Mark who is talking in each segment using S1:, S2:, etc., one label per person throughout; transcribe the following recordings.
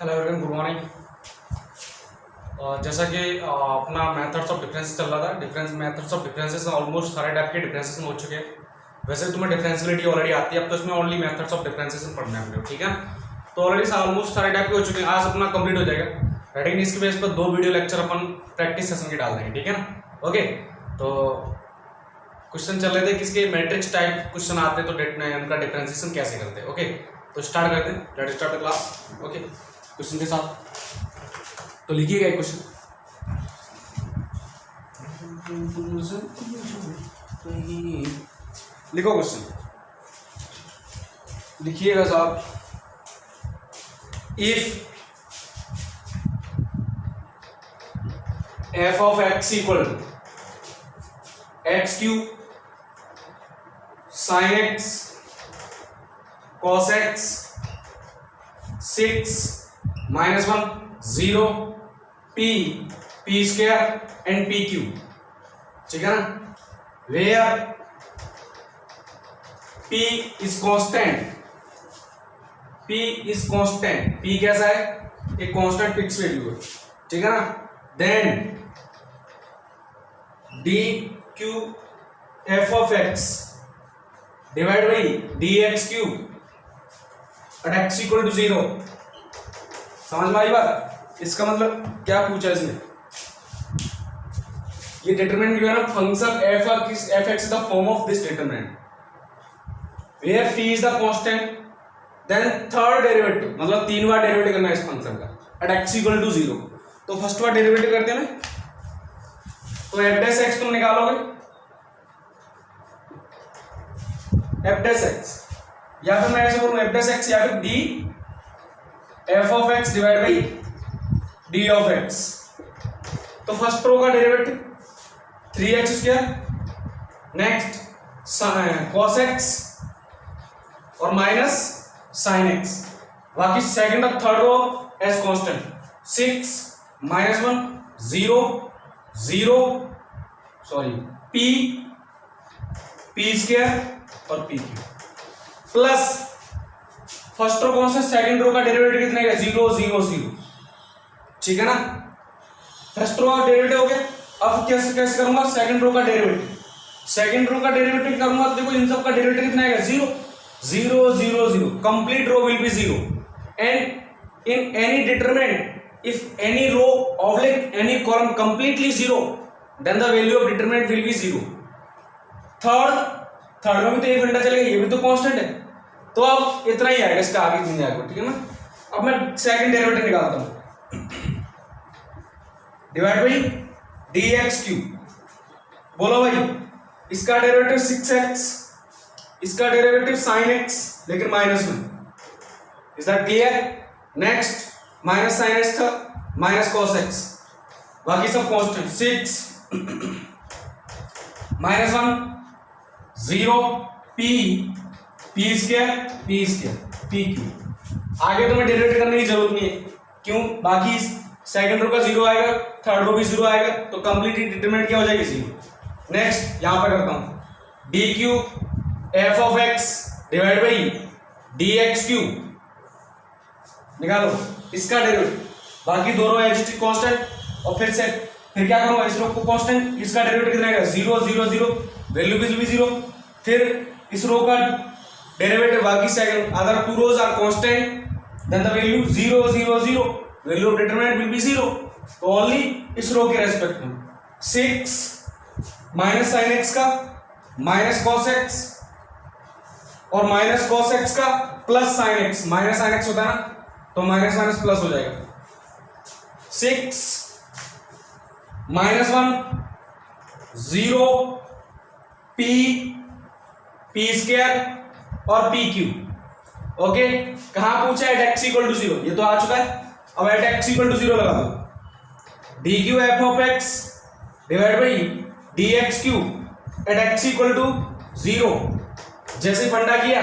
S1: Hello everyone, good morning. जैसा कि अपना मेथड्स ऑफ डिफरेंस चल रहा था, मेथड्स ऑफ डिफरेंसेस ऑलमोस्ट सारे टाइप के डिफरेंसेस हो चुके हैं। वैसे तुम्हें डिफरेंशियलिटी ऑलरेडी आती है, अब तो इसमें ओनली मेथड्स ऑफ डिफरेंसेस पढ़ना है अपने, ठीक है। तो ऑलरेडी ऑलमोस्ट सारे टाइप के हो चुके हैं, आज अपना कंप्लीट हो जाएगा। रेडिंग इसके बेस पर 2 वीडियो लेक्चर अपन प्रैक्टिस सेशन के डाल देंगे, ठीक है ना। ओके, तो क्वेश्चन चल रहे थे किसके, मैट्रिक्स टाइप क्वेश्चन आते तो उनका डिफरेंशिएशन कैसे करते हैं। ओके, तो स्टार्ट करते हैं, let's start the class. Okay, question के साथ तो लिखिएगा एक क्वेश्चन। लिखो क्वेश्चन, लिखिएगा साहब। If f of x equal x cube sin x cos x 6 -1 0 p square and p cube, ठीक है ना। Where p is constant, p कैसा है, एक कांस्टेंट फिक्स वैल्यू है, ठीक है ना। Then d cube f of x divide by dx cube at x equal to 0। समझ में आई बात। इसका मतलब क्या पूछा इसने, ये डिटरमिनेंट जो है ना, function f x is the form of this determinant where p is the constant, then third derivative, मतलब 3 बार डेरिवेटिव करना है इस फंक्शन का एट x इक्वल टू 0। तो फर्स्ट बार डेरिवेटिव करते हैं ना, तो f डैश x तुम निकालोगे, f डैश x, या फिर मैं ऐसे बोलूं f डैश x या फिर d f of x divide by d of x। तो फर्स्ट रो का derivative 3x square, next cos x और माइनस sin x, बाकी सेकंड और third row as constant 6 -1 0 0 sorry p square और p cube plus first row कौन सा, second row का derivative कितने का 0 0 0, ठीक है ना। फर्स्ट रो का डेरिवेटिव हो गया, अब कैसे करूंगा, सेकंड रो का डेरिवेटिव करूंगा तो देखो इन सब का डेरिवेटिव कितना आएगा 0 0 0 0, complete row will be 0 and in any determinant if any row oblique any column completely 0 then the value of determinant will be 0। Third में भी तो एक घंटा चलेगा, ये भी तो कांस्टेंट है, तो अब इतना ही आएगा, इसका आगे नहीं आएगा, ठीक है ना। अब मैं सेकंड डेरिवेटिव निकालता हूं, डिवाइड बाई dx क्यूब, बोलो भाई इसका डेरिवेटिव 6x, इसका डेरिवेटिव sin x लेकिन -1, is that clear. Next minus sin x था, माइनस cos x, बाकी सब constant 6 -1 0 p square p cube. आगे तुम्हें डेरिवेटिव करने की जरूरत नहीं है, क्यों, बाकी सेकंड रो का 0 आएगा, थर्ड रो भी 0 आएगा, तो कंप्लीट डिटरमिनेंट क्या हो जाएगी 0। नेक्स्ट यहां पर करता हूं d cube f of x divide by dx cube, निकालो इसका डेरिवेटिव, बाकी दोनों एच कांस्टेंट, और फिर क्या करूंगा, इस रो को कांस्टेंट, इसका डेरिवेटिव कितना आएगा 0 0 0, वैल्यू विल बी 0। फिर इस रो का डेरिवेटिव, बाकी second other two rows are constant then the value 0 0 0, value of determinant will be 0। तो ओनली इस रो के रेस्पेक्ट में 6 माइनस sin x का माइनस cos x और माइनस cos x का plus sin x, minus sin x होता है ना, तो माइनस माइनस प्लस हो जाएगा 6 -1 0 p स्क्वायर और p क्यूब। ओके, कहां पूछा है, x इक्वल टू 0, ये तो आ चुका है। अब एट x इक्वल टू 0 लगा दो, d cube f of x divide by dx cube at x equal to 0। जैसे फंडा किया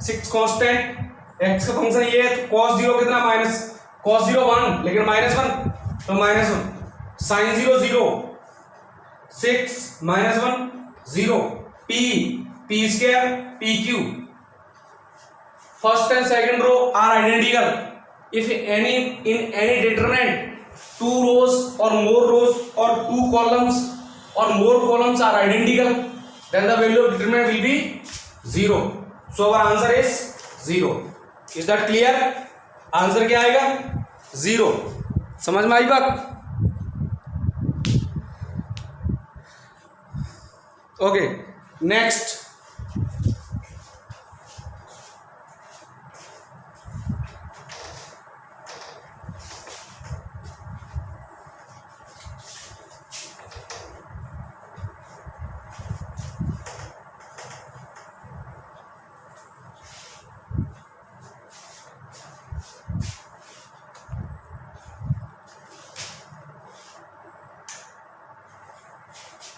S1: 6 कांस्टेंट, x का फंक्शन ये है, तो cos 0 कितना, माइनस cos 0 1 लेकिन -1, तो -1 sin 0 0 6 -1 0 p square p cube. First and second row are identical, if in any determinant 2 rows or more rows or 2 columns or more columns are identical, then the value of determinant will be 0. So our answer is 0. Is that clear? Answer क्या आएगा? 0. समझ में आई बात? Okay, next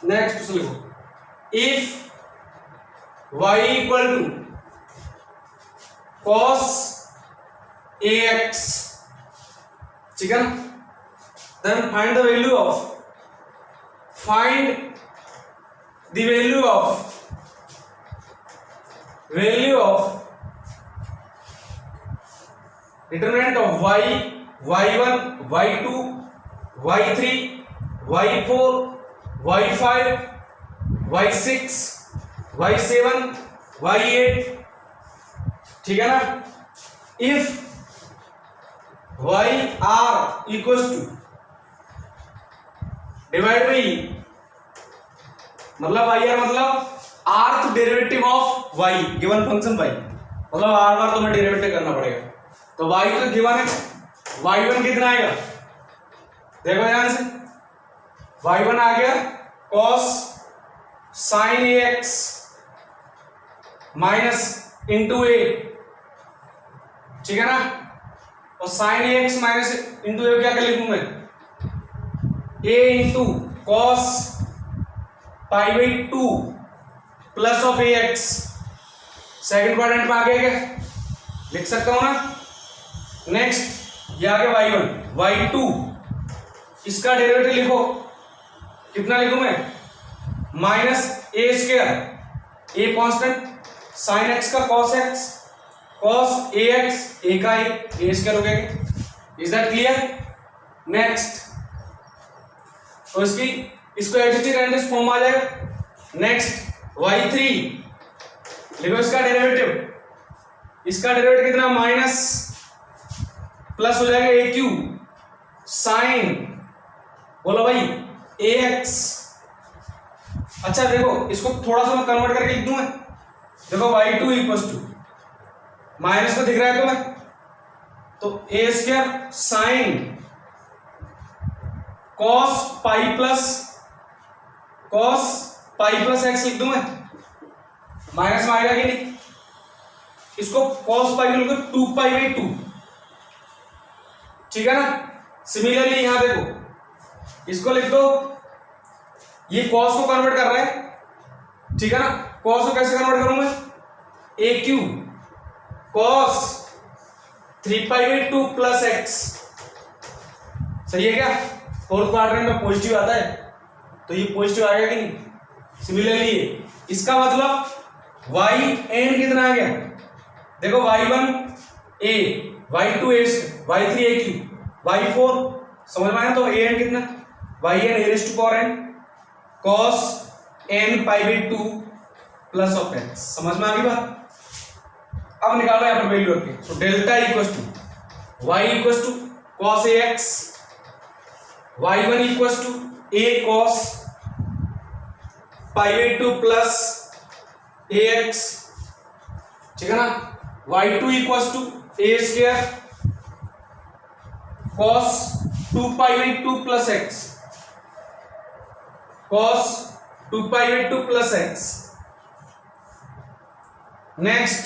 S1: next लिखो, if y equal to cos ax, ठीक है, then find the value of determinant of y, y1, y2, y3, y4, y5, y6, y7, y8, ठीक है ना। If y r equals to divide by, मतलब y r मतलब rth derivative of y given function y, मतलब r बार तुम्हें derivative करना पड़ेगा। तो y तो गिवन है, y1 कितना आएगा देखो ध्यान से, y1 आ गया cos sin ax minus into a, ठीक है ना। और sin ax minus into a क्या कर लिखूं मैं, a into cos pi by 2 plus of ax, second quadrant में आ गया क्या, लिख सकता हूं ना। नेक्स्ट ये आ गया y1, y2 इसका डेरिवेटिव लिखो, कितना लिखूं मैं, minus A square, a constant, sine x का cos x, cos A x, ए का ए स्क्वायर हो गया। Is that clear? नेक्स्ट तो इसको एडजस्टिव फॉर्म आ जाएगा। नेक्स्ट y3 लिखो, इसका डेरिवेटिव कितना, माइनस प्लस हो जाएगा ए क्यू साइन, बोलो भाई ए एक्स। अच्छा देखो, इसको थोड़ा सा मैं कन्वर्ट करके लिख दूं मैं, देखो y2 इक्वल्स टू, माइनस में दिख रहा है तुम्हें, तो a square sine cos pi plus x लिख दूं मैं, माइनस में आएगा कि नहीं। इसको कॉस पाई लिखो 2 पाई बाई 2, ठीक है ना। सिमिलरली यहां देखो, इसको लिख दो, ये कॉस को कन्वर्ट कर रहा है, ठीक है ना। कॉस को कैसे कन्वर्ट करूं मैं, a q cos 3 pi by 2 plus x, सही है क्या। फोर्थ क्वाड्रेंट में पॉजिटिव आता है तो ये पॉजिटिव आएगा कि नहीं। सिमिलरली इसका मतलब y n कितना आ गया, देखो y1 a, y2 a, y3 a Q, y4 समझ में आया, तो a n कितना, y n a raise to power n cos n pi by 2 plus of x, समझ में आ गई बात। अब निकालो यहां पर वैल्यू रखिए, तो delta equals to y equals to cos ax, y1 equals to a cos pi by 2 plus ax, ठीक है ना। y2 equals to a square cos 2 pi by 2 plus x, cos 2 pi by 2 plus x। Next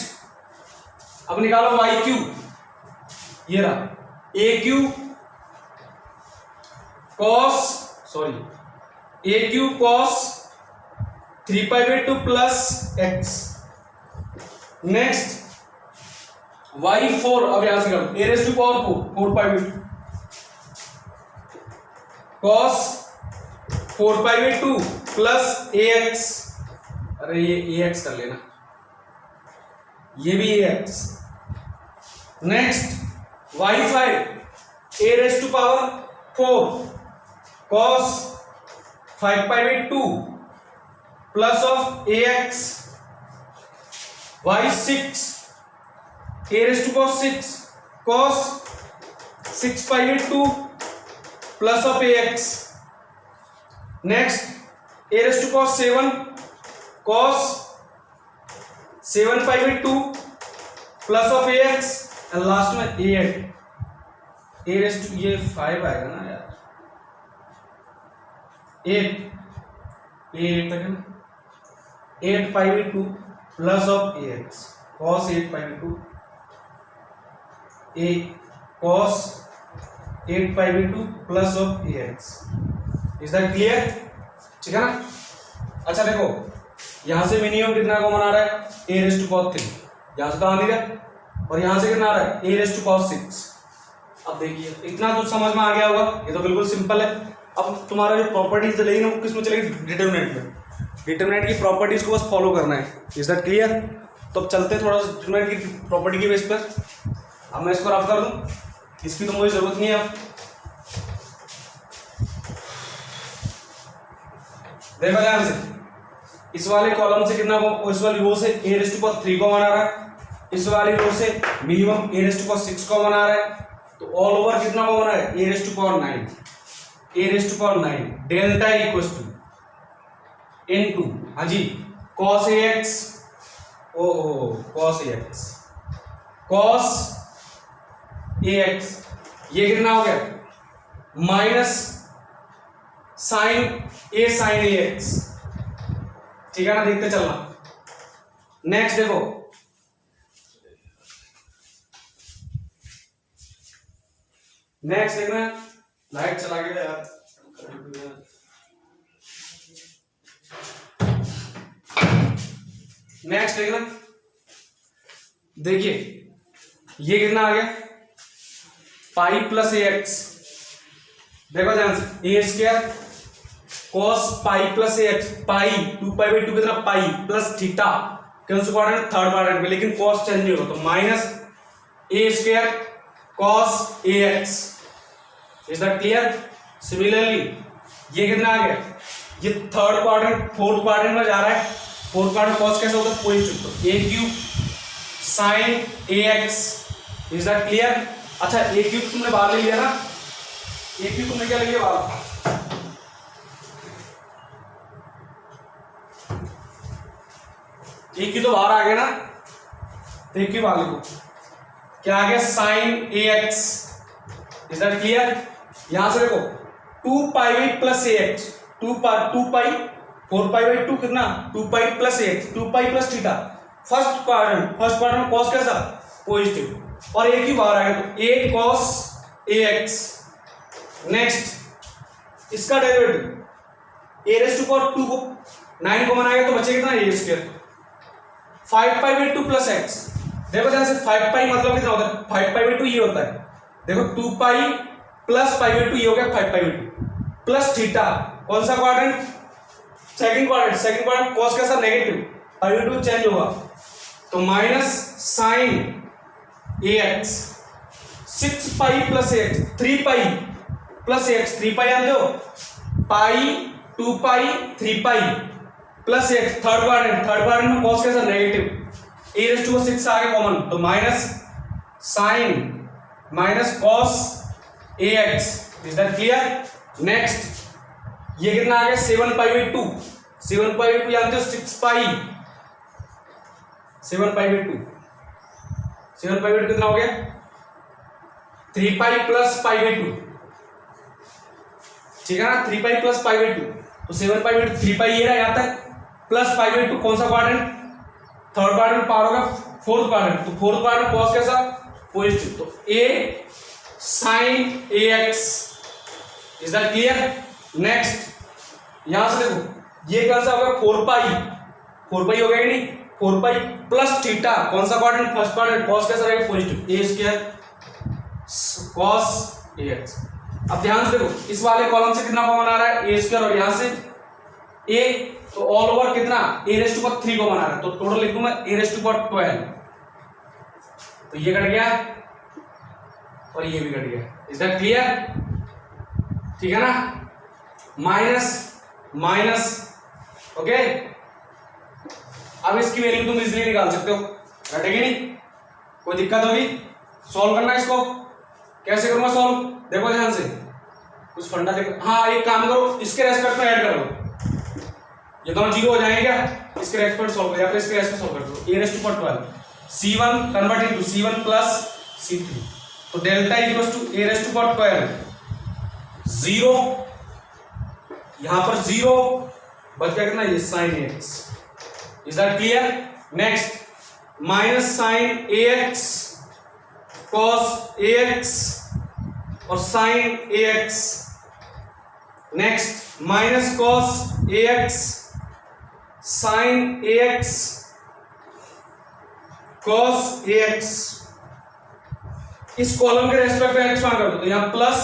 S1: अब निकालो y cube, ये रहा a cube cos 3 pi by 2 plus x। Next y4, अब यहां से करो a raise to power 4 pi by 2 cos 4 pi by 2 plus ax, अरे ये ax कर लेना, ये भी ax। Next y5 a raised to power 4 cos 5 pi by 2 plus of ax y6 a raised to power 6 cos 6 pi by 2 plus of ax. Next a raised to power 7 cos 7 pi by 2 plus of ax and last में 8 a raised to ये 5 आएगा ना यार 8 तक है 8 pi by 2 plus of ax cos 8 pi by 2 a cos 8 pi by 2 plus of ax. Is that clear? ठीक है ना. अच्छा देखो यहां से मिनिमम कितना कॉमन आ रहा है a रेस्ट टू पावर 3 यहां से तो आ नहीं रहा और यहां से कितना आ रहा है a रेस्ट टू पावर 6. अब देखिए इतना तो समझ में आ गया होगा. ये तो बिल्कुल सिंपल है. अब तुम्हारा जो प्रॉपर्टीज चलेगी ना वो किसमें चलेगी डिटरमिनेंट में. डिटरमिनेंट की प्रॉपर्टीज को बस फॉलो करना है. Is that clear? तो अब चलते हैं थोड़ा सा डिटरमिनेंट की प्रॉपर्टी के बेस पर. अब मैं इसको रफ कर दूं. इसकी तो मुझे जरूरत नहीं है. अब देखो ध्यान से इस वाले कॉलम से कितना इस वाली रो से a raised to power 3 common आ रहा है. इस वाली रो से minimum a raised to power 6 common आ रहा है. तो ऑल ओवर कितना कॉमन आ रहा है a raised to power 9 a raised to power 9 delta equals to into हाँ जी cos ax cos ax cos ax ये कितना हो गया minus sine a sine ax. ठीक है ना. देखते चलना. नेक्स्ट देखो नेक्स्ट देखना. लाइट चला गया यार. नेक्स्ट देखना. देखिए ये कितना आ गया पाई प्लस ax. देखो ध्यान से a square cos pi plus ax pi 2 pi by 2 कितना पाई प्लस थीटा कौन सा क्वाड्रेंट थर्ड क्वाड्रेंट में लेकिन cos चेंज नहीं होगा तो minus a square cos ax. Is that clear? Similarly ये कितना आ गया ये थर्ड क्वाड्रेंट फोर्थ क्वाड्रेंट में जा रहा है. फोर्थ क्वाड्रेंट cos कैसे होता है पॉजिटिव तो a cube sin ax. Is that clear? अच्छा a क्यूब तुमने बाहर ले लिया ना. a क्यूब तुमने क्या ले लिया बाहर एक ही तो बाहर आ गया ना. तो एक ही बाहर लिखो क्या आ गया sine ax. Is that clear? यहां से देखो 2 pi by plus ax 2 pi 4 pi by 2 कितना 2 pi plus ax 2 pi plus theta. First quadrant cos कैसा पॉजिटिव और एक ही बाहर आ गया तो a cos ax. नेक्स्ट इसका derivative a raise to power 2 को 9 कॉमन आएगा तो बचेगा कितना a square 5 pi by 2 plus X. देखो ध्यान से 5 पाई मतलब कितना होता है 5 पाई बाई 2 ये होता है. देखो 2 पाई प्लस पाई बाई 2 ये हो गया 5 पाई बाई 2 प्लस थीटा कौन सा क्वाड्रेंट सेकंड क्वाड्रेंट cos कैसा नेगेटिव पाई बाई 2 चेंज होगा तो minus sine ax 6 pi plus x 3 pi plus x 3 pi जानते हो pi 2 pi 3 pi plus X. Third quadrant में cos कैसा नेगेटिव a रेज़ टू 6 आ गया कॉमन तो minus sine minus cos ax. Is that clear? Next ये कितना आ गया 7 पाई बाई 2 7 पाई बाई 2 जानते हो 6 पाई 7 पाई बाई 2 7 पाई बाई 2 कितना हो गया 3 पाई प्लस पाई बाई 2. ठीक है ना 3 पाई प्लस पाई बाई 2 तो 7 पाई बाई 2 3 पाई ये रहा यहां तक प्लस पाई बाई 2 कौन सा क्वाड्रेंट थर्ड क्वाड्रेंट पार होगा फोर्थ क्वाड्रेंट तो फोर्थ क्वाड्रेंट cos कैसा पॉजिटिव तो a sin ax. Is that clear? Next यहां से देखो ये कैसा होगा 4 पाई हो गया कि नहीं 4 पाई प्लस थीटा कौन सा क्वाड्रेंट फर्स्ट क्वाड्रेंट cos कैसा रहेगा positive a square cos ax. अब ध्यान से देखो इस वाले कॉलम से कितना कॉमन आ रहा है a स्क्वायर और यहां से a तो ऑल ओवर कितना a raise to power 3 common आ रहा है तो टोटल लिख दूं मैं a रेज़ टू पावर 12 तो ये कट गया और ये भी कट गया। Is that clear? ठीक है ना, माइनस माइनस, ओके। अब इसकी वैल्यू तुम इजीली निकाल सकते हो, घटेगी नहीं, कोई दिक्कत होगी? सॉल्व करना है इसको, कैसे करूंगा सॉल्व, देखो ध्यान से, कुछ फंडा देखो। हाँ एक काम करो, इसके रेस्पेक्ट में ऐड कर दो, ये दोनों जीरो हो जाएंगे क्या, इसके रेस्पेक्ट सॉल्व कर, या फिर इसके रेस्पेक्ट सॉल्व कर दो। a⁻12 c1 convert into c1 plus c3, तो डेल्टा इक्वल्स टू a⁻12 0, यहां पर 0 बच गया कितना, ये sin ax। Is that clear? Next minus sin ax cos ax और sin ax, next minus cos ax sin ax cos ax, इस column के रेस्पेक्ट में एक्सपांड कर दो, तो यहां प्लस,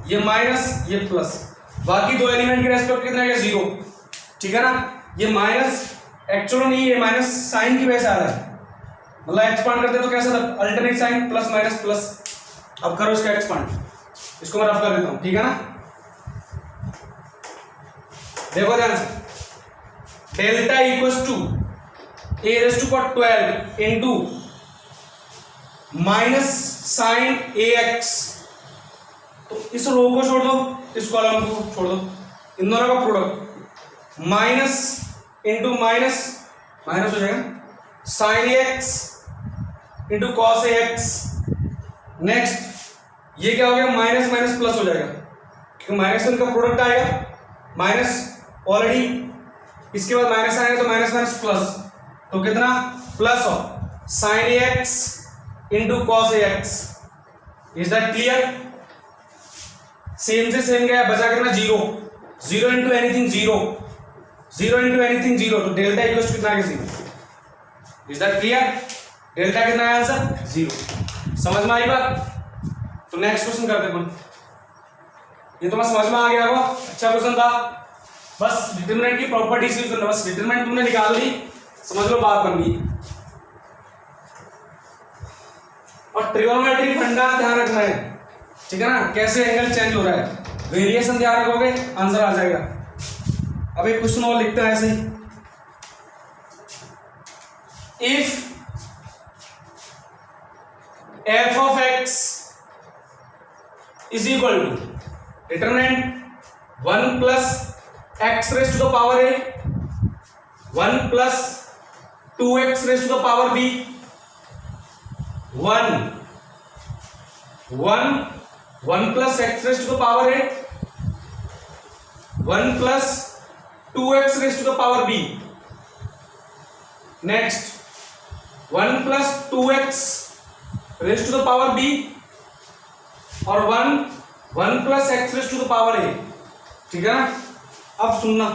S1: ये माइनस, ये प्लस, बाकी दो एलिमेंट के रेस्पेक्ट कितना है, 0, ठीक है ना। ये माइनस एक्चुअली नहीं, ये माइनस साइन की वजह से आ रहा है, मतलब एक्सपांड करते तो कैसा था, alternate sign plus minus plus. अब करो इसका एक्सपांड, इसको मैं रफ कर देता हूं, ठीक है ना। देखो ध्यान से, delta equals to a⁻12 into minus sine ax, तो इस रो को छोड़ दो, इस कॉलम को छोड़ दो, इन दोनों का product minus into minus minus हो जाएगा, sine ax into cos ax। Next ये क्या हो गया, माइनस माइनस प्लस हो जाएगा, क्योंकि माइनस इनका प्रोडक्ट आएगा, माइनस ऑलरेडी, इसके बाद माइनस आएगा तो माइनस माइनस प्लस, तो कितना, plus of sine ax into cos ax। Is that clear? Same से सेम गया, बचा कितना, 0, 0 इंटू एनीथिंग 0, 0 इंटू एनीथिंग 0, तो डेल्टा इक्वल्स टू कितना है, 0। Is that clear? डेल्टा कितना है आंसर, 0। समझ में आई बात? तो नेक्स्ट क्वेश्चन करते हैं अपन, ये तो मैं समझ में आ गया होगा, अच्छा क्वेश्चन था, बस डिटरमिनेंट की प्रॉपर्टीज यूज करना, बस डिटरमिनेंट तुमने निकाल ली, समझ लो बात बन गई। और ट्रिगोनोमेट्री फंडा ध्यान रखना है, ठीक है ना, कैसे एंगल चेंज हो रहा है, वेरिएशन ध्यान रखोगे आंसर आ जाएगा। अब एक क्वेश्चन और लिखते हैं ऐसे ही, if f of x is equal to determinant 1 plus x raised to the power a, 1 plus 2x raised to the power b, 1 plus x raised to the power a, 1 plus 2x raised to the power b, next 1 plus 2x raised to the power b और 1 plus x raised to the power a, ठीक है ना। अब सुनना,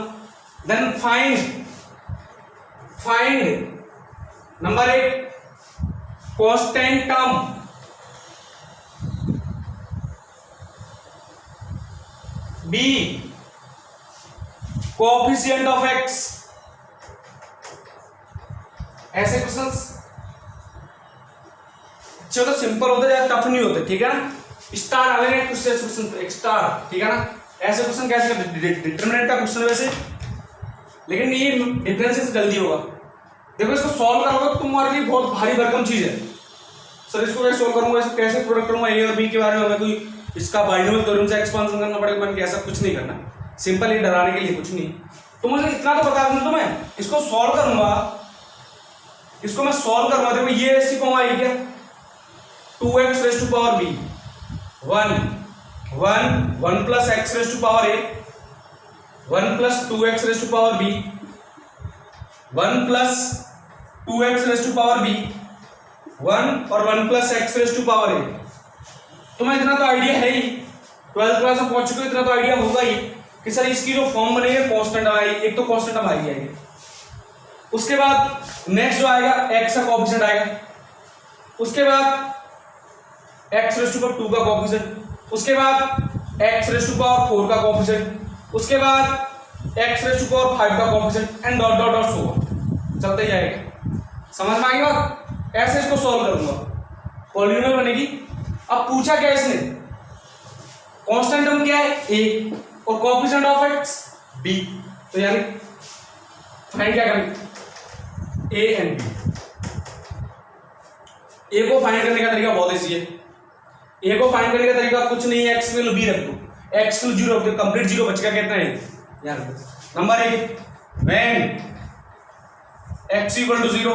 S1: then find number 8 constant term b coefficient of x। ऐसे questions अच्छे होते, simple होते, ज्यादा टफ नहीं होते, ठीक है ना। स्टार आ गए कुछ क्वेश्चन, एक स्टार, ठीक है ना। ऐसे क्वेश्चन कैसे डिटरमिनेंट का क्वेश्चन वैसे, लेकिन ये डिफरेंसेस जल्दी होगा। देखो इसको सॉल्व करोगे तो तुम्हारे लिए बहुत भारी भरकम चीज है। सर इसको कैसे सॉल्व करूंगा, इसको कैसे प्रोडक्ट करूंगा, ए और बी के बारे में हमें कोई इसका बाइनोमियल थ्योरम से एक्सपांशन करना पड़ेगा, मैंने ऐसा कुछ नहीं करना, सिंपल ही डराने के लिए कुछ नहीं। तो मुझे इतना तो बता दूं, तो मैं इसको सॉल्व करूंगा, इसको मैं सॉल्व करूंगा। देखो ये ऐसी कॉमा आई क्या, 2x raise to power b, 1 plus x raise to power a, 1 plus 2x raise to power b, 1 plus 2x raise to power b, 1 और 1 plus x raise to power a। तुम्हें इतना तो आइडिया है ही, 12th class में पहुंच चुके हो, इतना तो आइडिया होगा ही कि सर इसकी जो फॉर्म बनेगी कांस्टेंट आएगी, एक तो कांस्टेंट अब आएगी। उसके बाद नेक्स्ट जो आएगा x का कोएफिशिएंट आएगा, उसके बाद x रेज़ टू पावर 2 का कोएफिशिएंट, उसके बाद x रेज़ टू पावर 4 का कोएफिशिएंट, उसके बाद x रेज़ टू पावर 5 का coefficient and dot dot dot so चलते जाएगा। समझ में आई बात? ऐसे इसको सॉल्व करूंगा, पॉलिनोमियल बनेगी अब पूछा क्या इसने, कांस्टेंट टर्म क्या है a और कोएफिशिएंट ऑफ x b, तो यानी फाइंड क्या करेंगे a एंड b। a को फाइंड करने का तरीका बहुत इजी है। a को फाइंड करने का तरीका कुछ नहीं है, x वैल्यू b रख दो, x वैल्यू 0 रख दो, कंप्लीट 0 बचेगा कितना है यार। Number 1 when x equal to 0,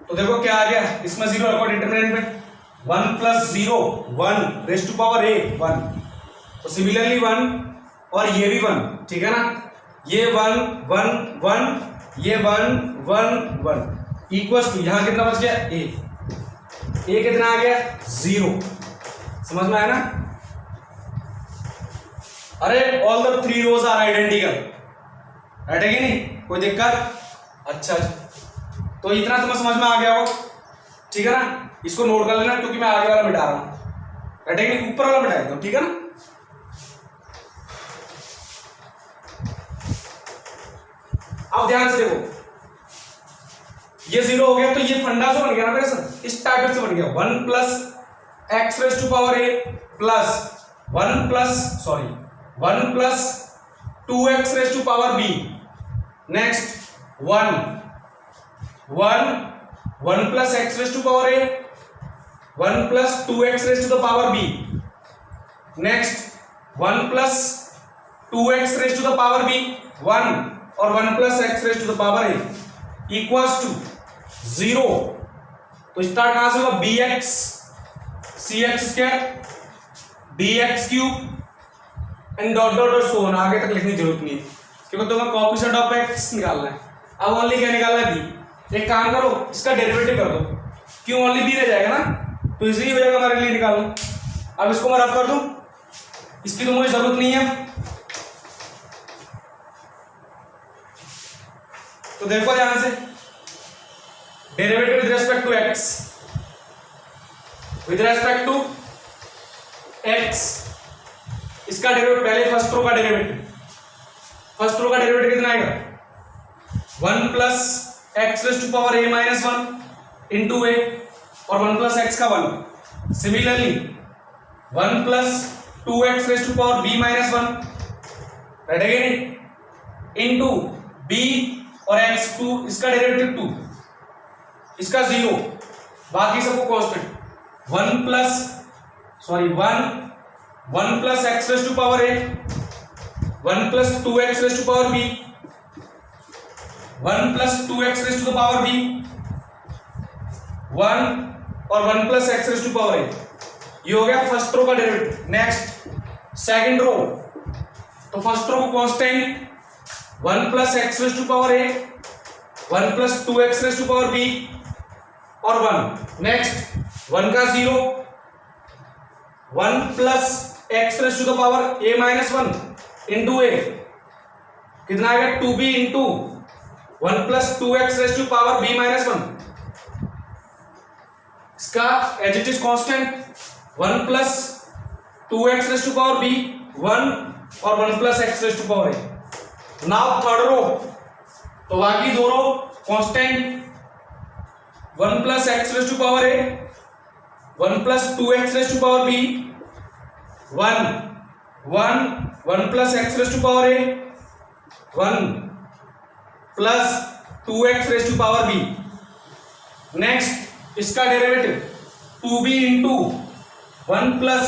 S1: तो देखो क्या आ गया इसमें 0 रखो डिटरमिनेंट में, 1 plus 0 1 raise to power a 1, तो सिमिलरली 1 और ये भी 1, ठीक है ना, ये 1 1 1 ये 1 1 1 इक्वल्स टू यहां कितना बच गया a कितना आ गया 0, समझ में आया ना। अरे all the 3 rows are identical, right है कि नहीं, कोई दिक्कत। अच्छा तो इतना समझ में आ गया हो, ठीक है ना, इसको नोट कर लेना क्योंकि मैं आगे वाला मिटा रहा हूं, राइट है कि ऊपर वाला मिटा देता हूं, ठीक है ना। अब ध्यान से देखो, ये 0 हो गया तो ये फंडा से बन गया ना मेरे सर, इस टाइप से बन गया 1 plus x raise to power a plus 1 plus 2x raise to power b, next 1 plus x raise to power a 1 plus 2x raise to the power b, next 1 plus 2x raise to the power b 1 और 1 plus x raise to the power a equals to 0। तो start कहां से होगा bx cx square dx cube and dot dot dot so on, आगे तक लिखने की जरूरत नहीं है क्योंकि तुम्हें कोएफिशिएंट ऑफ x निकालना है। अब ओनली क्या निकालना है b, एक काम करो इसका डेरिवेटिव कर दो, क्यों ओनली b रह जाएगा ना, तो इजीली हो जाएगा हमारे लिए निकालना। अब इसको मैं रफ कर दूं, इसकी तो मुझे जरूरत नहीं है, तो देखो ध्यान से derivative with respect to x, with respect to x इसका डेरिवेटिव, पहले फर्स्ट रो का डेरिवेटिव, फर्स्ट रो का डेरिवेटिव कितना आएगा 1 plus x raise to power a minus 1 into a और 1 प्लस एक्स का 1, similarly 1 plus 2x raise to power b minus 1, right again into b और x 2 इसका derivative 2, इसका 0, बाकी सबको constant 1 plus x raise to power a 1 plus 2x raise to power b 1 plus 2x raise to the power b 1 और 1 plus x raise to power a, ये हो गया first row का डेरिवेटिव। नेक्स्ट सेकंड रो, तो first row को constant 1 plus x raise to power a 1 plus 2x raise to power b और 1, next 1 का 0 1 plus x raise to the power a minus 1 into a, कितना आएगा 2b into 1 plus 2x raise to power b minus 1, इसका as it is constant 1 plus 2x raise to power b 1 और 1 plus x raise to power a। Now third row, तो बाकी दो row constant 1 plus x raise to power a 1 plus 2x raise to power b 1 plus x raise to power a 1 plus 2x raise to power b, next इसका derivative 2b into 1 plus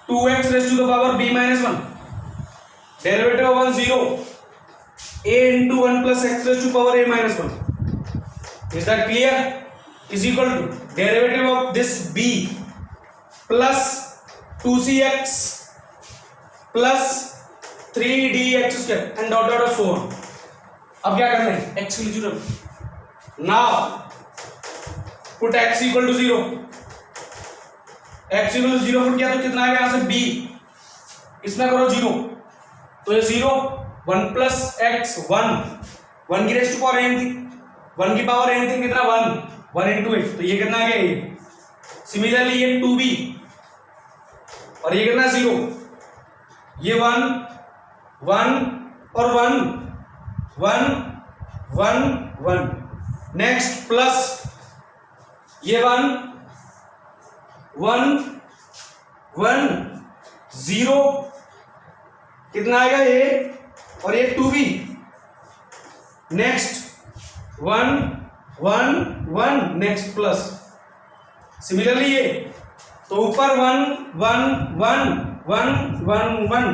S1: 2x raise to the power b minus 1, derivative of 1 0, a into 1 plus x raise to power a minus 1, is that clear, is equal to derivative of this b plus 2cx plus 3dx square and dot dot so on. अब क्या करना है x की value, now put x equal to 0, x equal to 0 put किया तो कितना आएगा यहां से b, इसमें करो 0, तो ये 0 1 प्लस एक्स 1 की रेज टू पावर n थी, 1 की पावर n थी कितना 1 इंटू 8, तो ये कितना आ गया ये, सिमिलरली ये 2b और ये कितना 0, ये 1 और 1 नेक्स्ट प्लस ये 1 1 1 0 कितना आएगा ये, और ये 2b। Next 1 1 1 next plus similarly ये, तो ऊपर 1 1 1 1 1 1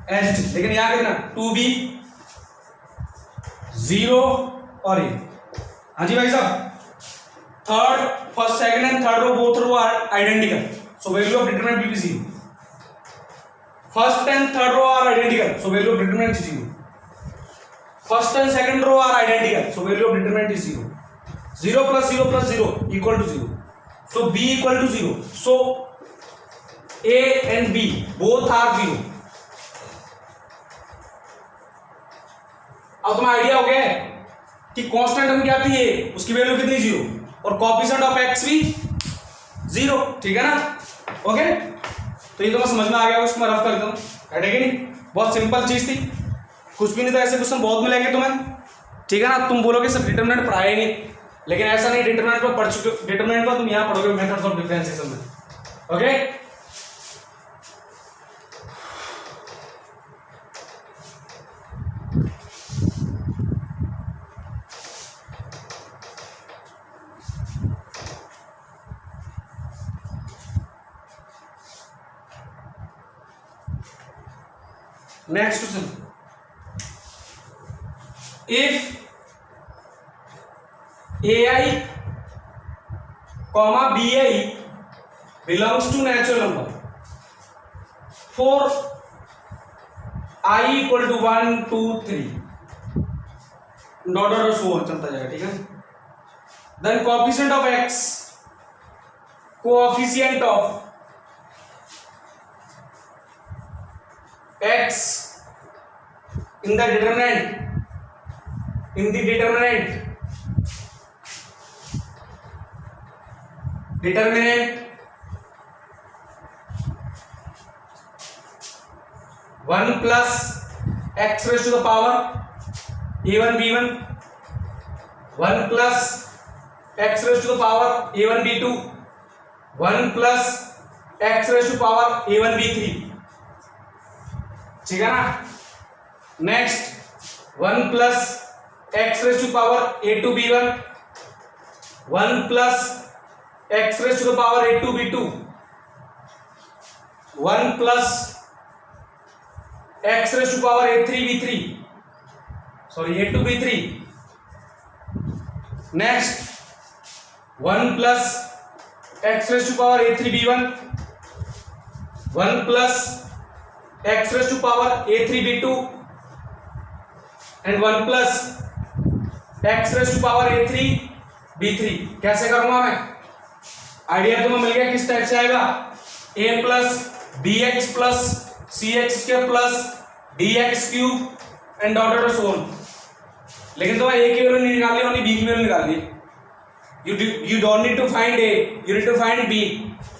S1: एच, लेकिन यहां कितना 2b 0 और ये। हाँ जी भाई साहब, third first second and third row both row are identical, so value of determinant will be 0। First and third row are identical, so value of determinant is 0। First and second row are identical, so value of determinant is 0। 0 plus 0 equal to 0, so b equal to 0, so a and b both are 0। अब तुम्हें idea हो गया है कि constant हम क्या थी, ये उसकी वैल्यू कितनी 0, और कोएफिशिएंट ऑफ x भी 0, ठीक है ना। ओके, तो ये तो मैं समझ में आ गया, उसको मैं रफ करता हूँ, है कि नहीं। बहुत सिंपल चीज थी, कुछ भी नहीं था, ऐसे क्वेश्चन बहुत मिलेंगे तुम्हें, ठीक है ना। तुम बोलोगे सब डिटरमिनेंट पढ़ाए नहीं, लेकिन ऐसा नहीं, डिटरमिनेंट पर पढ़ चुके, डिटरमिनेंट पर तुम यहां पढ़ोगे मेथड्स ऑफ डिफरेंशिएशन में। Okay, next question, if ai comma bi belongs to natural number for I equal to 1 2 3 dot और सो ऑन चलता जाएगा, ठीक है। Then coefficient of x, coefficient of x in the determinant, in the determinant 1 plus x raised to the power a1 b1, 1 plus x raised to the power a1 b2, 1 plus x raised to power a1 b3, ठीक है ना। Next 1 plus x raised to power a2 b1, 1 plus x raised to the power a2 b2, 1 plus x raised to power a3 b3, sorry a2 b3। next 1 plus x raised to power a3 b1, 1 plus x raised to power a3 b2 and 1 plus x raised to power a3 b3। कैसे करूंगा मैं, idea तुम्हें मिल गया किस type से आएगा, a plus b x plus c x square plus d x cube and dot dot so on. लेकिन तुम्हें a की वैल्यू नहीं निकालनी, ओनली b की वैल्यू निकालनी। You don't need to find a, you need to find b।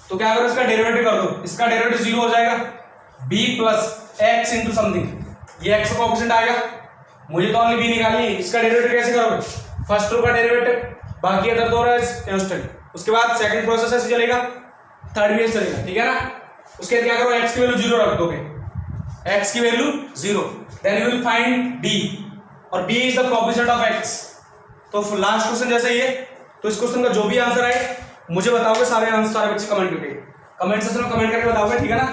S1: तो क्या करो, इसका डेरिवेटिव कर दो, इसका डेरिवेटिव 0 हो जाएगा, b plus x into something, ये x का कोएफिशिएंट आएगा, मुझे तो ओनली b निकालनी है। इसका डेरिवेटिव कैसे करोगे, फर्स्ट रो का डेरिवेटिव, बाकी अदर दो कांस्टेंट, उसके बाद सेकंड प्रोसेस ऐसे चलेगा, थर्ड भी ऐसे चलेगा, ठीक है ना। उसके बाद क्या करो, x की वैल्यू 0 रख दोगे, x की value 0, then you will find b, और b is the coefficient of x। तो लास्ट क्वेश्चन जैसे ये, तो इस क्वेश्चन का जो भी आंसर आए मुझे बताओगे, सारे आंसर सारे बच्चे कमेंट करके, कमेंट सेक्शन में कमेंट करके बताओगे, ठीक है ना।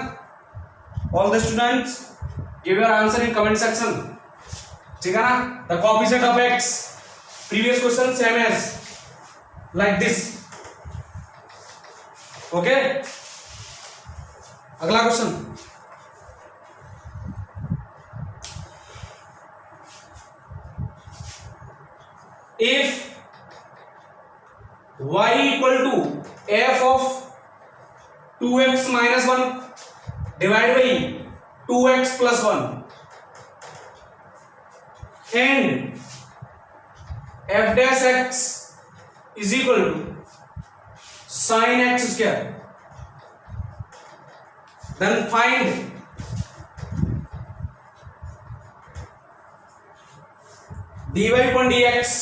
S1: All the students give your answer in comment section, ठीक है ना। The coefficient of x, previous question same as like this, okay. अगला question, if y equal to f of 2x minus 1 divided by 2x plus 1 and f dash x is equal to sin x square, then find dy upon dx,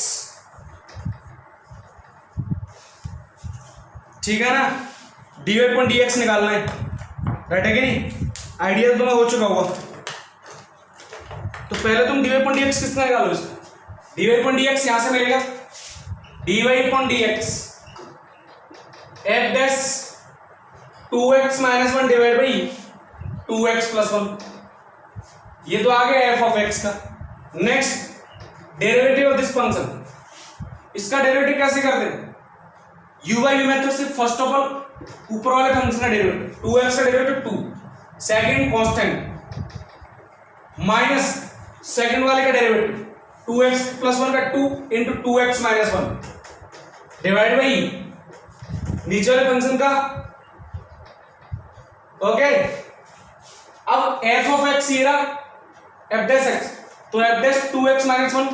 S1: ठीक है ना। dy upon dx निकालना है, right है कि नहीं? Idea तो तुम्हें हो चुका होगा। तो पहले तुम dy अपॉन dx किसका निकालो इसका, dy अपॉन dx यहां से मिलेगा dy upon dx f dash 2x minus 1 divide by 2x plus 1, ये तो आ गया f ऑफ x का। Next derivative of this function, इसका डेरिवेटिव कैसे करते हैं? u बाई v मेथड से फर्स्ट ऑफ ऑल ऊपर वाले फंक्शन का डेरिवेटिव 2x का derivative 2, second constant minus second वाले का डेरिवेटिव 2x प्लस 1 का 2 into 2x minus 1 divide by नीचे वाले फंक्शन का। ओके, अब f ऑफ x ये रहा f डैश x, तो f डैश 2x माइनस 1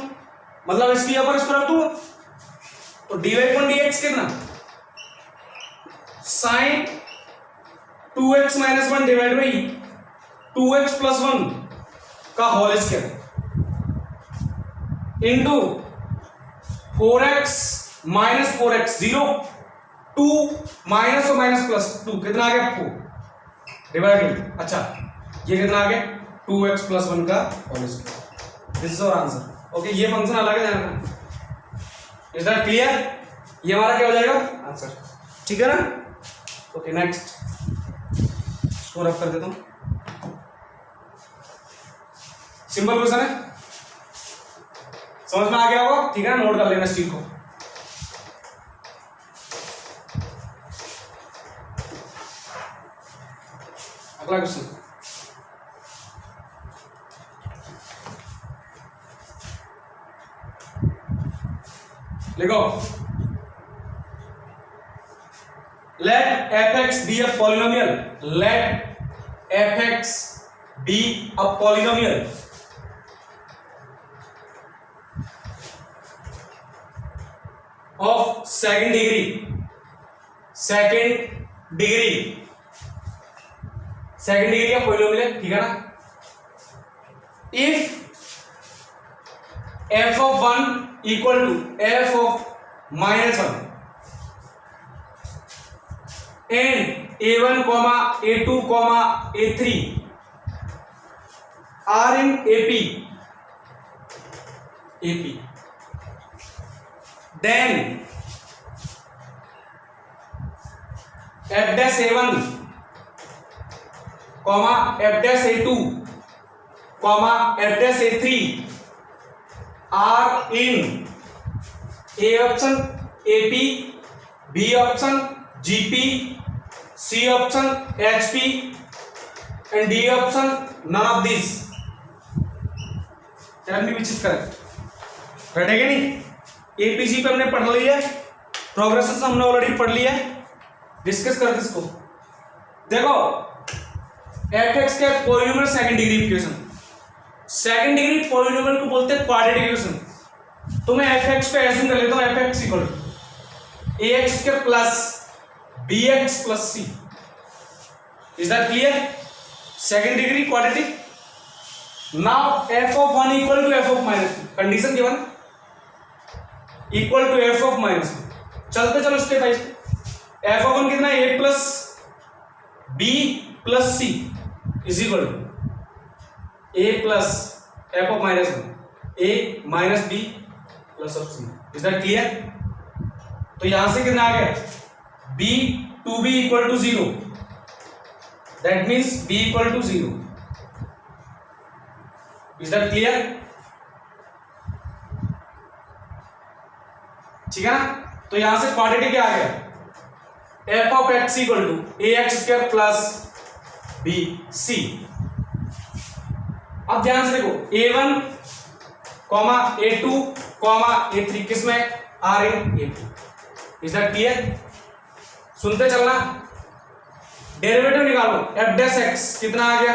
S1: मतलब इसकी यहां पर इसको रख दूंगा, तो dy अपॉन dx कितना sine 2x minus 1 divide by 2x plus 1 का whole square into 4x minus 4x 0 2 minus और माइनस प्लस 2 कितना आ गया 4 डिवाइड बाई, अच्छा ये कितना आ गया 2x प्लस 1 का whole square. This is our answer. Okay, ये फंक्शन अलग है, ध्यान रखना। Is that clear? ये हमारा क्या हो जाएगा आंसर, ठीक है ना? ओके नेक्स्ट, इसको रफ कर देता हूं। सिंपल क्वेश्चन है, समझ में आ गया होगा, ठीक है ना? नोट कर लेना स्टील को। अगला क्वेश्चन, लिखो let fx be a polynomial, let fx be a polynomial of second degree का polynomial है, ठीक है ना? if f of 1 equal to f of minus 1 and a1 comma a2 comma a3 are in AP then f dash a1 comma f dash a2 comma f dash a3 are in A option AP, B option GP, C option HP and D option none of these. Tell me which is correct. Right है क्या नहीं? APG पे हमने पढ़ लिया है, progression हमने already पढ़ लिया है, डिस्कस करते इसको। देखो fx के polynomial second degree equation, second degree polynomial को बोलते हैं क्वाड्रेटिक इक्वेशन। तो मैं fx पे एज्यूम कर लेता हूं fx इक्वल टू ax के plus bx plus c। Is that clear? Second degree quadratic. Now f of 1 equal to f of minus 2, condition given equal to f of minus 2। चलते चलो step by step. f of 1 कितना है? a plus b plus c is equal to a plus f of minus 1 a minus b plus of c। Is that clear? तो यहां से कितना आ गया? b two b equal to 0, that means b equal to 0। Is that clear? ठीक है ना? तो यहां से क्वाड्रेटिक क्या आ गया? f of x equal to ax square plus bc। अब ध्यान से देखो a1 comma a2 comma a3 किसमें? Are in a2। Is that clear? सुनते चलना। डेरिवेटिव निकालो, f डैश x कितना आ गया?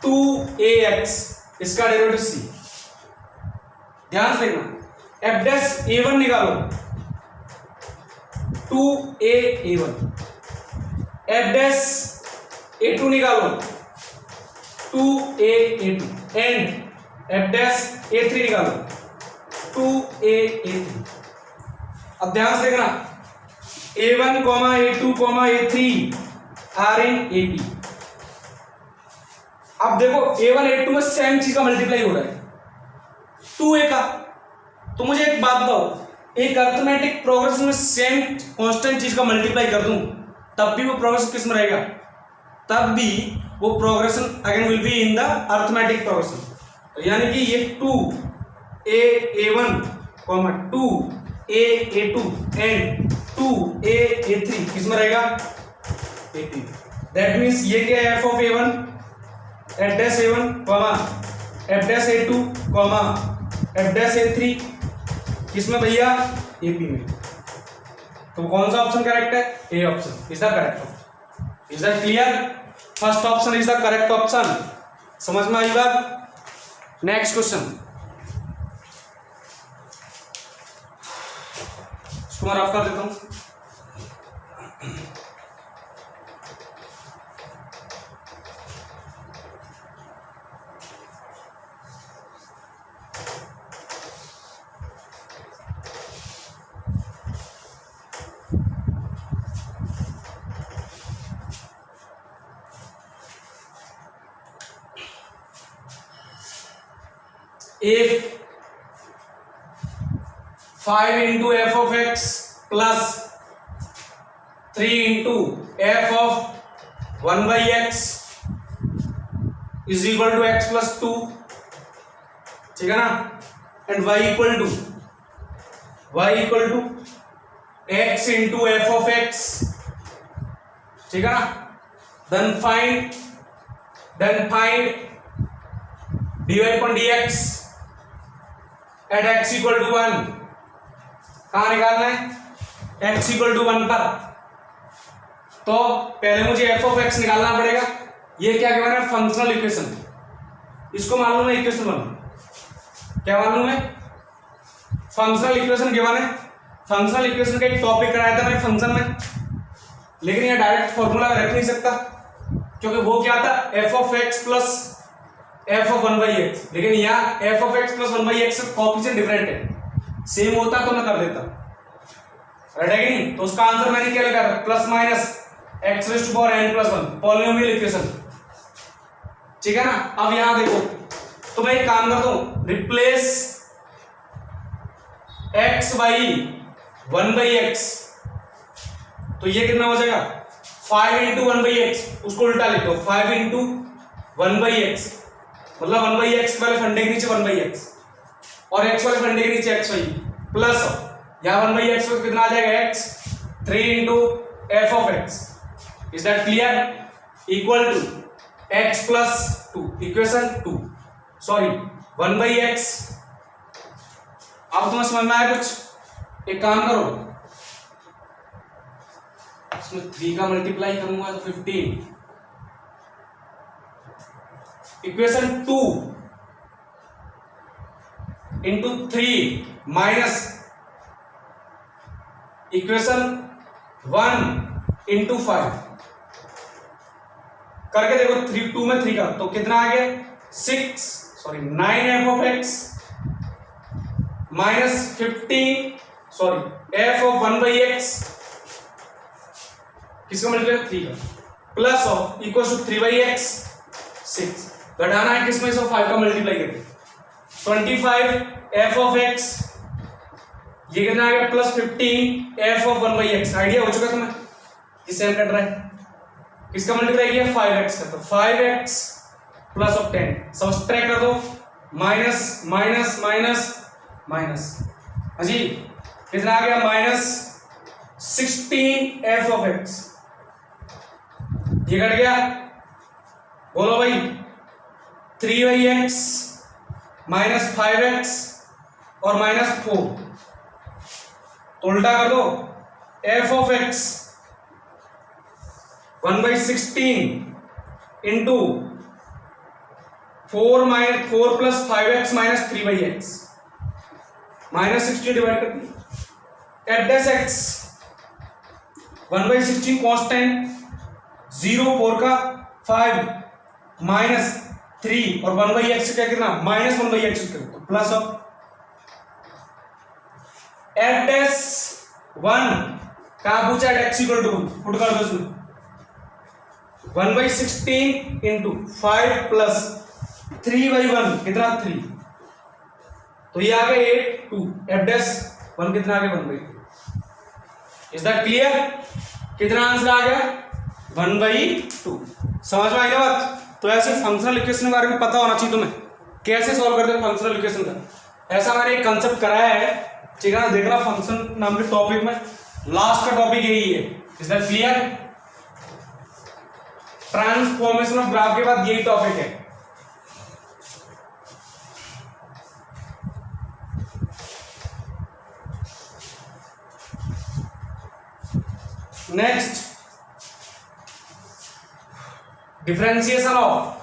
S1: 2ax, इसका डेरिवेटिव c। ध्यान से देखना, f डैश a1 निकालो 2a1, f डैश a2 निकालो 2a2 and f dash a3 निकालो 2a3। अब ध्यान से देखना, A1, A2, A3 are in AP। अब देखो A1 A2 में सेम चीज का मल्टीप्लाई हो रहा है 2A का। तो मुझे एक बात बताओ, एक अर्थमेटिक प्रोग्रेशन में सेम कांस्टेंट चीज का मल्टीप्लाई कर दूं तब भी वो प्रोग्रेशन किस में रहेगा? तब भी वो progression again will be in the arithmetic progression. तो यानी कि ये 2A A1, 2A A2 and 2A A3 किस में रहेगा? AP। दैट मीन्स ये क्या है? f of A1 f dash A1 f dash A2 f dash A3 किसमें भैया? AP में। तो कौन सा ऑप्शन करेक्ट है? A option is the correct option. Is that clear? First option is the correct option. समझ में आई बात? नेक्स्ट क्वेश्चन, इसको मैं रफ कर देता हूं। If 5 into f of x plus 3 into f of 1 by x is equal to x plus 2, ठीक है ना, and y equal to x into f of x, ठीक है ना, then find dy upon dx at x equal to 1। कहाँ निकालना है? x equal to 1 पर। तो पहले मुझे f of x निकालना पड़ेगा। ये क्या गिवन है? Functional equation. इसको मालूम है इक्वेशन 1? क्या मालूम है? फंक्शनल इक्वेशन गिवन है। फंक्शनल इक्वेशन का एक टॉपिक कराया था मैं फंक्शन में, लेकिन ये डायरेक्ट फॉर्मूला रख नहीं सकता क्योंकि वो क्या था? f of x plus f of 1 by x। लेकिन यहाँ f of x plus 1 by x coefficient different है। सेम होता तो मैं कर देता, राइट है कि नहीं? तो उसका आंसर मैंने क्या लिखा? Plus minus x raise to power n plus 1 polynomial equation, ठीक है ना। अब यहां देखो, तो मैं एक काम करता हूं, replace x by 1 by x। तो ये कितना हो जाएगा? 5 into 1 by x। उसको उल्टा लिखो, 5 into 1 by x, मतलब 1 by x वाले फंडे के नीचे 1 by x और x वाले फंडे के नीचे x y प्लस यहाँ 1 by x में कितना आ जाएगा? x 3 into f of x। Is that clear? Equal to x प्लस 2, इक्वेशन 2, सॉरी 1 by x। अब तुम्हें समझ में आया कुछ? एक काम करो, इसमें 3 का मल्टीप्लाई करूंगा तो 15, equation 2 into 3 minus equation 1 into 5 करके देखो। 2 में 3 का तो कितना आ गया? 9 f of x minus 15 f of 1 by x किसका मल्टीप्लाई? 3 का plus of equal to 3 by x 6। घटाना है किसमें से? 5 का मल्टीप्लाई करके 25 f of x, ये कितना आ गया? Plus 15 f of 1 by x। Idea हो चुका तुम्हें? किससे हम कट रहा है? किसका मल्टीप्लाई किया? 5x का। तो 5x प्लस ऑफ 10 सब्ट्रैक्ट कर दो, माइनस माइनस माइनस माइनस, जी कितना आ गया? Minus 16 f of x। ये कट गया, बोलो भाई। 3 by x माइनस 5x और माइनस 4, तो उल्टा कर दो, f of x 1 by 16 into 4 plus 5x minus 3 by x, minus 16 divide कर दी। F dash x 1 by 16 constant, 0 4 का 5 माइनस 3 और 1 by x क्या कितना? माइनस 1 by x तो प्लस ऑफ एफ डैश 1 कहाँ पूछा है x इक्वल टू पुट कर दो इसमें 1/16 इंटू 5 प्लस 3/1 कितना 3, तो ये आ गया 8 2 f डैश 1 कितना आ गया 1/2। Is that clear? कितना आंसर आ गया 1/2। समझ में आई ना बात? तो ऐसे फंक्शनल इक्वेशन के बारे में पता होना चाहिए तुम्हें, कैसे सॉल्व करते हैं फंक्शनल इक्वेशन का। ऐसा मैंने एक कंसेप्ट कराया है, ठीक है ना, देखना फंक्शन नाम के टॉपिक में लास्ट का टॉपिक यही है। Is that clear? Transformation of graph के बाद यही टॉपिक है। Next, differentiation of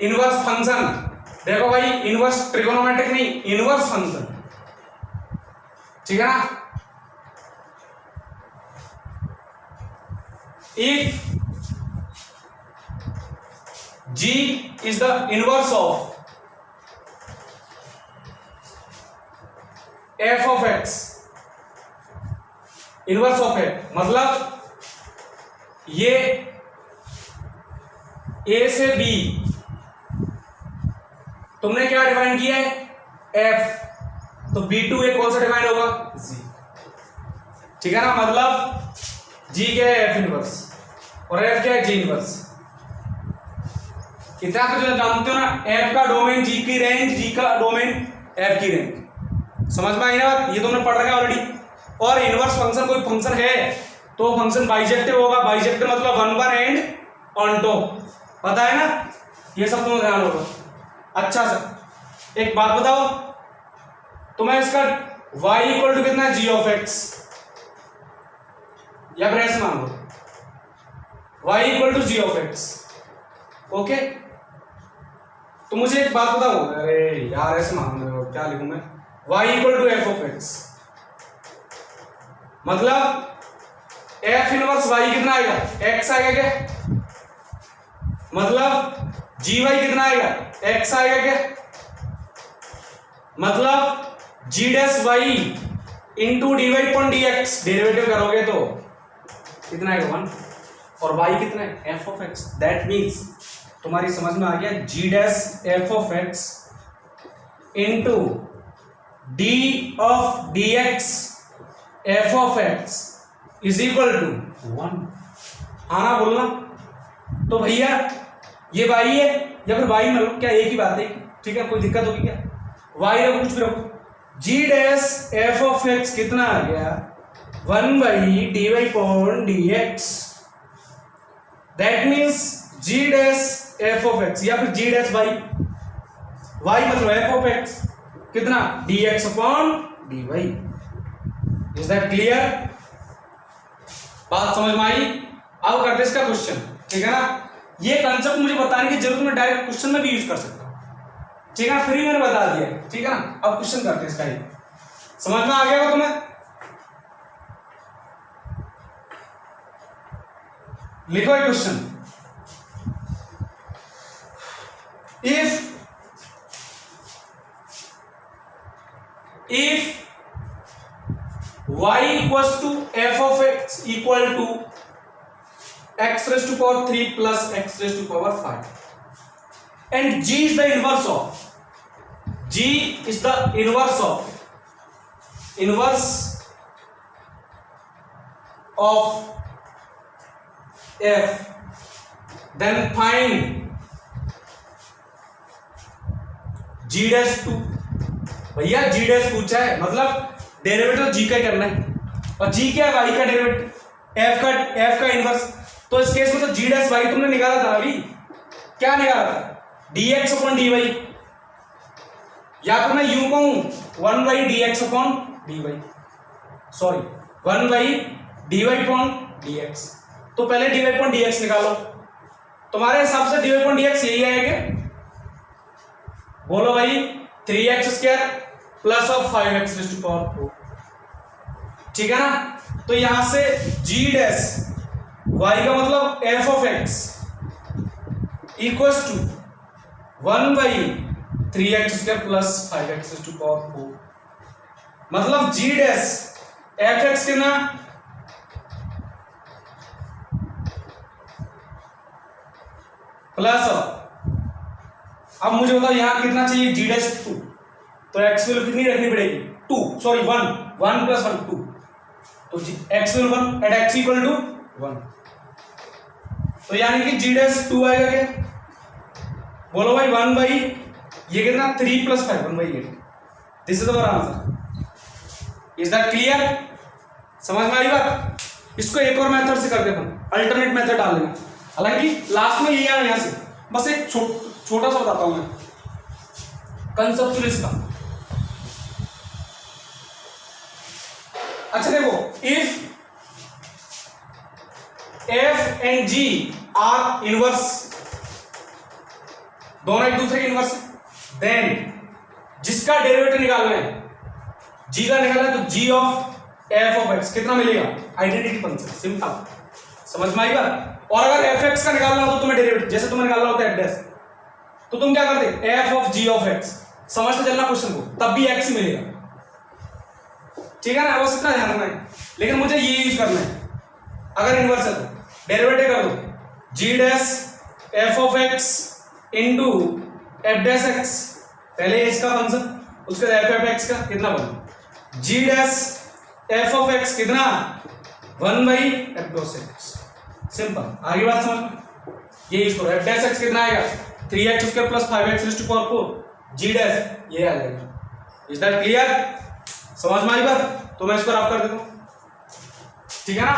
S1: inverse function. देखो भाई, इनवर्स ट्रिगोनोमेट्रिक नहीं, इनवर्स फंक्शन, ठीक है ना। If g is the inverse of f of x, inverse of f मतलब ये a से b तुमने क्या डिफाइन किया है f, तो b2 a कौन सा डिफाइन होगा g, ठीक है ना। मतलब g क्या है f इनवर्स और f क्या है g इनवर्स। इतना तो जो जानते हो ना, f का डोमेन g की रेंज, g का डोमेन f की रेंज। समझ में आई ना बात? ये तुमने पढ़ रखा है ऑलरेडी। और इनवर्स फंक्शन कोई फंक्शन है तो फंक्शन बाइजेक्टिव होगा। बाइजेक्टिव मतलब one one and on top, पता है ना, ये सब तुम्हें ध्यान होगा। अच्छा सर एक बात बताओ, तुम्हें इसका y इक्वल टू कितना है g ऑफ x, या फिर ऐसे मान लो y equal to g of x, okay. तो मुझे एक बात बताओ, अरे यार ऐसे मान लो, क्या लिखूं मैं, y equal to f of x मतलब f इनवर्स y कितना आएगा x आएगा क्या, मतलब gy कितना आएगा x आएगा क्या, मतलब g dash y into dy point dx derivative करोगे तो कितना आएगा 1, और y कितना है f of x। That means तुम्हारी समझ में आ गया, g dash f of x into d of dx f of x is equal to 1। आना बोलना। तो भैया ये y है या फिर y में लो, क्या एक ही बात है, ठीक है, कोई दिक्कत होगी क्या, y रखो कुछ भी रखो, g dash f of x कितना आ गया 1/dy point dx। That means g dash f of x या फिर g डैश y, y मतलब f ऑफ x कितना dx upon dy। Is that clear? बात समझ में आई? अब करते इसका क्वेश्चन, ठीक है ना। ये कंसेप्ट मुझे बताने की जरूरत, मैं डायरेक्ट क्वेश्चन में भी यूज कर सकता हूं, ठीक है, फ्री मैंने बता दिया, ठीक है ना। अब क्वेश्चन करते इसका ही, समझ में आ गया तुम्हें? लिखो एक question, if y equals to f of x equal to x raised to power 3 plus x raised to power 5 and g is the inverse of f, then find g dash 2। भैया g डैश पूछा है मतलब derivative g का ही करना है, और g क्या है y का डेरिवेटिव, f का इनवर्स। तो इस केस में तो g डैश y तुमने निकाला था अभी, क्या निकाला था dx अपॉन dy, या तो मैं यूं कहूं 1/dx upon dy, sorry 1/dy upon dx। तो पहले dy अपॉन dx निकालो, तुम्हारे हिसाब से dy अपॉन dx यही आएगा, बोलो भाई 3x square plus of 5x raise to power 4, ठीक है ना। तो यहां से g डैश y का मतलब f of x equals to 1/3 3x² plus 5x⁴, मतलब g डैश fx कितना प्लस, अब मुझे बताओ यहां कितना चाहिए g डैश 2, तो x वैल्यू कितनी रखनी पड़ेगी 2, सॉरी 1, 1 + 1 2, तो x वैल्यू 1 एट x = 1, तो यानी कि g डैश 2 आएगा क्या, बोलो भाई 1/, ये कितना 3 + 5 1/8, this is our answer. Is that clear, समझ में आई बात। इसको एक और मेथड से करते हैं, अल्टरनेट मेथड डाल लेना, हालांकि लास्ट में यही आना, यहां से बस एक छोटा सा बताता हूं मैं कंसेप्चुअल इसका। अच्छा देखो, if f and g are inverse, दोनों एक दूसरे के इनवर्स है, देन जिसका डेरिवेटिव निकालना है, g का निकालना है, तो g of f of x कितना मिलेगा, आइडेंटिटी फंक्शन, सिंपल, समझ में आएगा। और अगर fx का निकालना हो तो तुम्हें डेरिवेटिव, जैसे तुम्हें निकालना होता है f डैश, तो तुम क्या करते, f of g of x, समझते चलना क्वेश्चन को, तब भी x ही मिलेगा, ठीक है ना, बस इतना ध्यान रखना है। लेकिन मुझे ये यूज करना है, अगर इनवर्स है तो डेरिवेटिव कर दो, g dash f of x into f dash x, पहले इसका फंक्शन, उसके बाद f ऑफ x का कितना बना, g dash f of x कितना 1/f डॉट x, सिंपल, आगे बात समझ, ये यूज करो, f डैश x कितना आएगा 3x² plus 5x⁴, g dash ये आ जाएगा। इज दैट क्लियर, समझ में आई बात, तो मैं इसको रफ कर देता हूं, ठीक है ना।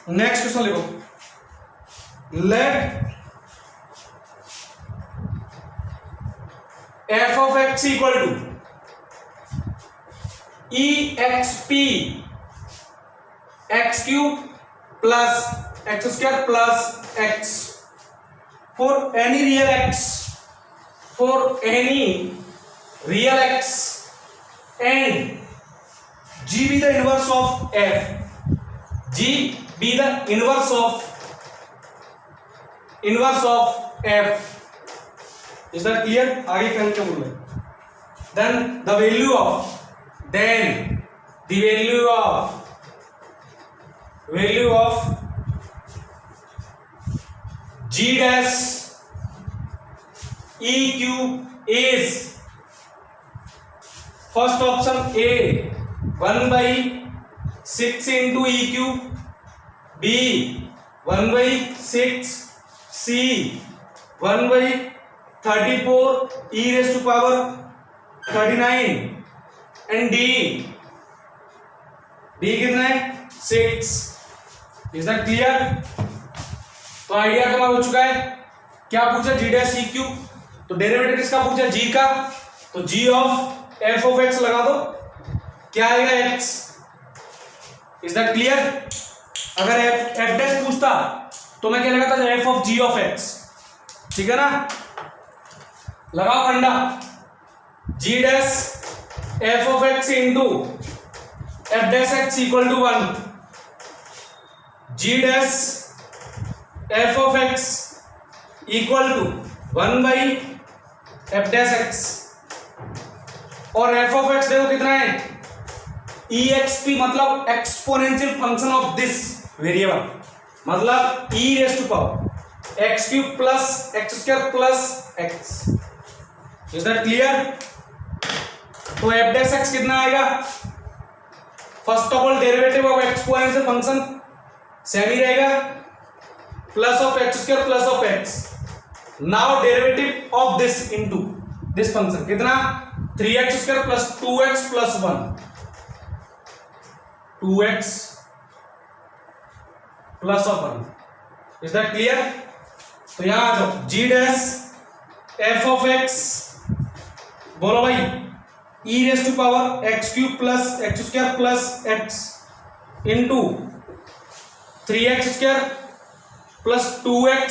S1: नेक्स्ट क्वेश्चन लिखो, let f of x equal to exp x³ plus x² plus x for any real x, for any real x and g be the inverse of f, g be the inverse of f, is that clear, आगे क्या बोल रहे, then the value of g dash e³ is, first option A 1/6 into e³, B 1/6, C 1/34 e⁻39 and D कितना है 6। Is that clear, तो idea तुम्हारा हो चुका है। क्या पूछा, g डैश e³, तो डेरिवेटिव किसका पूछा, g का, तो g of f of x लगा दो, क्या आएगा x। इज दैट क्लियर, अगर f डैश पूछता तो मैं क्या लगाता, f of g of x, ठीक है ना, लगाओ फंडा, g dash f of x into f dash x equal to 1, g dash f of x equal to 1/f dash x, और f ऑफ x देखो कितना है, exp, मतलब exponential function of this variable, मतलब e⁻x³ plus x² plus x। Is that clear, तो f dash x कितना आएगा, first of all derivative of exponential function same ही रहेगा, plus of x² plus of x, now derivative of this into this function कितना, 3x² plus 2x plus 1, 2x plus of 1। Is that clear, तो यहां आ जाओ, g dash f of x, बोलो भाई, e⁻x³ plus x² plus x into 3x² plus 2x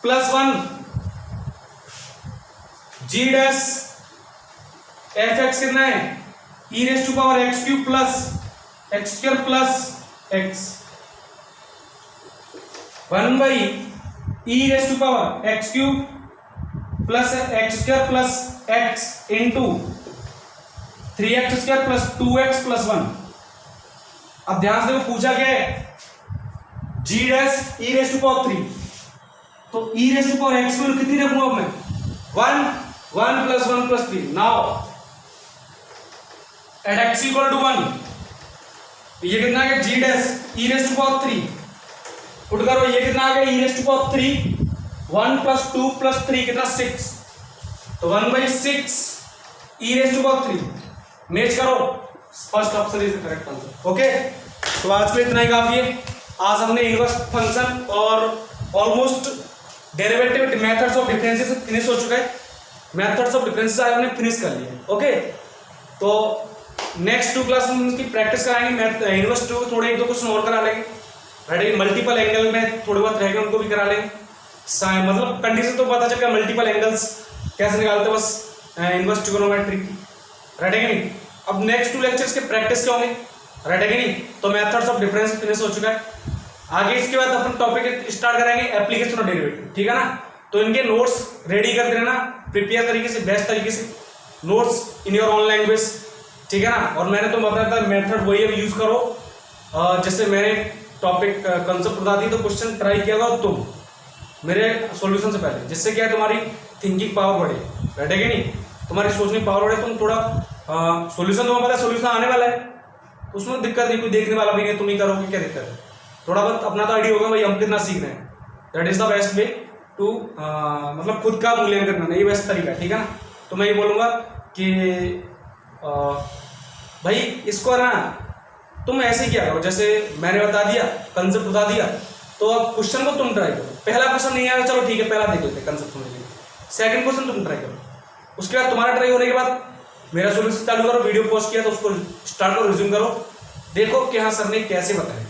S1: plus 1, g dash f(x) कितना है e raise to power x cube plus x square plus x 1 by e raise to power x cube plus x square plus x into 3x square plus 2x plus 1। अब ध्यान से पूछा क्या है, g dash e raise to power 3, तो e raise to power x value कितनी रखूंगा अब मैं 1 plus 1 plus 3। Now eight x equal to 1 ये कितना आ गया g dash e raise to power 3, put करो ये कितना आ गया e raise to power 3 1 plus 2 plus 3 कितना 6, तो 1/6 e raise to power 3 match करो, first option is the correct answer. Okay, तो आज के लिए इतना ही काफी है। आज हमने इनवर्स फंक्शन और almost derivative methods of differences finish हो चुका है। मेथड्स ऑफ डिफरेंसेस आज हमने फिनिश कर लिया। ओके, तो नेक्स्ट 2 क्लास में उनकी प्रैक्टिस कराएंगे। इनवर्स 2 थोड़े 1-2 क्वेश्चन और करा लेंगे। रेडी, मल्टीपल एंगल में थोड़े बहुत रहेंगे उनको भी करा लेंगे। मतलब कंडीशन तो पता चल गया मल्टीपल एंगल्स कैसे निकालते, बस इनवर्स ट्रिगोनोमेट्री की। रेडी कि नहीं? अब नेक्स्ट 2 लेक्चर्स के प्रैक्टिस के होंगे। रेडी कि नहीं? तो मेथड्स ऑफ डिफरेंस फिनिश हो चुका है। आगे इसके बाद अपन टॉपिक स्टार्ट करेंगे एप्लीकेशन ऑफ डेरिवेटिव। ठीक है ना? तो इनके नोट्स रेडी कर देना प्रिपेयर तरीके से, बेस्ट तरीके से notes in your own language. ठीक है ना? और मैंने तो बताया था मेथड वही अब यूज करो। जैसे मैंने टॉपिक कंसेप्ट बता दी तो क्वेश्चन ट्राई किया था तुम मेरे सॉल्यूशन से पहले, जिससे क्या है तुम्हारी थिंकिंग पावर बढ़े। बैठे कि नहीं? तुम्हारी सोचने पावर बढ़े, तुम थोड़ा सॉल्यूशन तुम्हें पता है सॉल्यूशन आने वाला है, उसमें दिक्कत नहीं, कोई देखने वाला भी नहीं, तुम ही करोगे, क्या दिक्कत है? थोड़ा बहुत अपना तो आइडिया होगा भाई हम कितना सीख रहे हैं। That is the best way to मतलब खुद का मूल्यांकन करना, ये बेस्ट तरीका है। ठीक है ना? तो मैं ये बोलूँगा कि भाई इसको ना तुम ऐसे ही क्या करो, जैसे मैंने बता दिया, कंसेप्ट बता दिया, तो अब क्वेश्चन को तुम ट्राई करो। पहला क्वेश्चन नहीं आया, चलो ठीक है पहला देख लेते कंसेप्ट समझ लेंगे। सेकंड क्वेश्चन तुम ट्राई करो, उसके बाद तुम्हारा ट्राई होने के बाद मेरा सॉल्यूशन चालू करो, वीडियो पोस्ट किया तो उसको स्टार्ट करो, रिज्यूम करो, देखो कि हाँ सर ने कैसे बताया।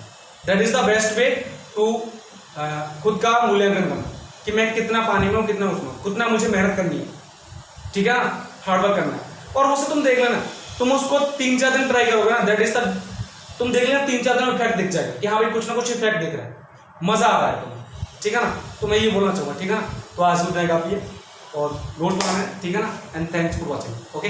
S1: That is the best way to खुद का मूल्यांकन करना कि मैं कितना पानी में हूँ, कितना उसमें, कितना मुझे मेहनत करनी है। ठीक है ना? हार्डवर्क करना है। और उससे तुम देख लेना, तुम उसको 3-4 दिन ट्राई करोगे ना, दैट इज द तुम देख लेना 3-4 दिन में इफेक्ट दिख जाएगा कि हाँ भाई कुछ ना कुछ इफेक्ट दिख रहा है, मजा आ रहा है तुम्हें। ठीक है ना? तो मैं ये बोलना चाहूँगा। ठीक है ना? तो आज में काफी है और नोट बनाना है। ठीक है ना? And thanks for watching. Okay.